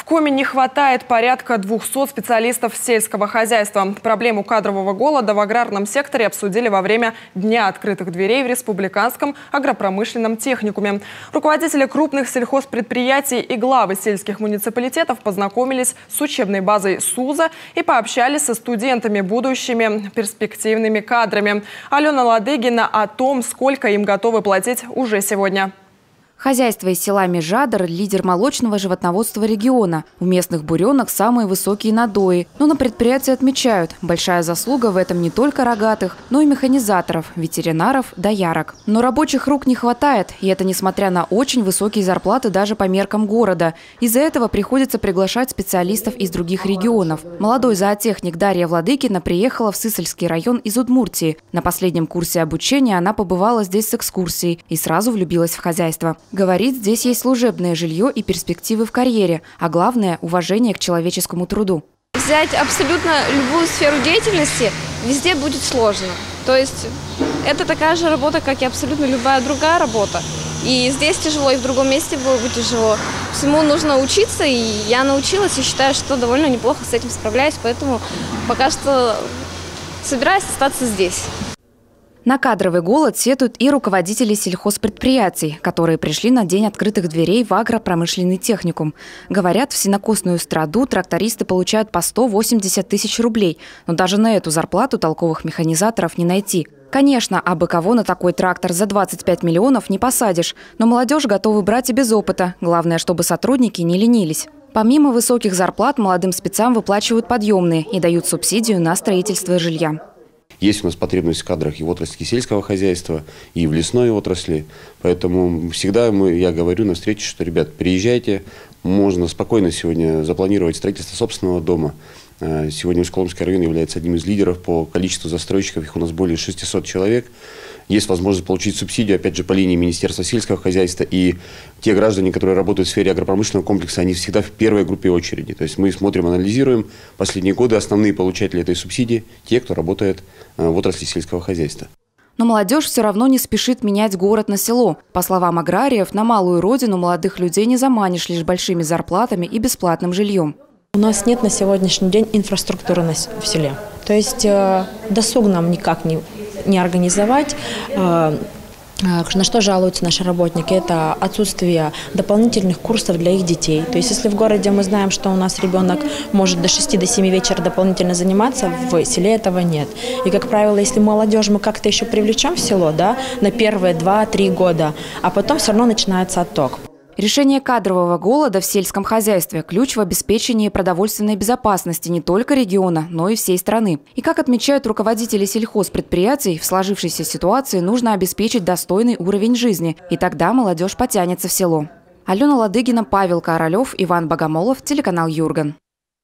Коми не хватает порядка 200 специалистов сельского хозяйства. Проблему кадрового голода в аграрном секторе обсудили во время Дня открытых дверей в Республиканском агропромышленном техникуме. Руководители крупных сельхозпредприятий и главы сельских муниципалитетов познакомились с учебной базой СУЗа и пообщались со студентами, будущими перспективными кадрами. Алена Ладыгина о том, сколько им готовы платить уже сегодня. Хозяйство из села Межадр – лидер молочного животноводства региона. В местных буренах самые высокие надои. Но на предприятии отмечают, большая заслуга в этом не только рогатых, но и механизаторов, ветеринаров, доярок. Но рабочих рук не хватает, и это несмотря на очень высокие зарплаты даже по меркам города. Из-за этого приходится приглашать специалистов из других регионов. Молодой зоотехник Дарья Владыкина приехала в Сысольский район из Удмуртии. На последнем курсе обучения она побывала здесь с экскурсией и сразу влюбилась в хозяйство. Говорит, здесь есть служебное жилье и перспективы в карьере, а главное – уважение к человеческому труду. Взять абсолютно любую сферу деятельности везде будет сложно. То есть это такая же работа, как и абсолютно любая другая работа. И здесь тяжело, и в другом месте было бы тяжело. Всему нужно учиться, и я научилась, и считаю, что довольно неплохо с этим справляюсь, поэтому пока что собираюсь остаться здесь. На кадровый голод сетуют и руководители сельхозпредприятий, которые пришли на День открытых дверей в агропромышленный техникум. Говорят, в сенокосную страду трактористы получают по 180 тысяч рублей, но даже на эту зарплату толковых механизаторов не найти. Конечно, абы кого на такой трактор за 25 миллионов не посадишь, но молодежь готова брать и без опыта. Главное, чтобы сотрудники не ленились. Помимо высоких зарплат, молодым спецам выплачивают подъемные и дают субсидию на строительство жилья. Есть у нас потребность в кадрах и в отрасли сельского хозяйства, и в лесной отрасли. Поэтому всегда я говорю на встрече, что, ребят, приезжайте, можно спокойно сегодня запланировать строительство собственного дома. Сегодня Усть-Коломский район является одним из лидеров по количеству застройщиков, их у нас более 600 человек. Есть возможность получить субсидию, опять же, по линии Министерства сельского хозяйства. И те граждане, которые работают в сфере агропромышленного комплекса, они всегда в первой группе очереди. То есть мы смотрим, анализируем последние годы основные получатели этой субсидии, те, кто работает в отрасли сельского хозяйства. Но молодежь все равно не спешит менять город на село. По словам аграриев, на малую родину молодых людей не заманишь лишь большими зарплатами и бесплатным жильем. У нас нет на сегодняшний день инфраструктуры в селе. То есть досуг нам никак не организовать. На что жалуются наши работники? Это отсутствие дополнительных курсов для их детей. То есть если в городе мы знаем, что у нас ребенок может до 6 до 7 вечера дополнительно заниматься, в селе этого нет. И, как правило, если молодежь мы как-то еще привлечем в село, да, на первые 2-3 года, а потом все равно начинается отток. Решение кадрового голода в сельском хозяйстве – ключ в обеспечении продовольственной безопасности не только региона, но и всей страны. И как отмечают руководители сельхозпредприятий, в сложившейся ситуации нужно обеспечить достойный уровень жизни, и тогда молодежь потянется в село. Алена Ладыгина, Павел Королев, Иван Богомолов, телеканал Юрган.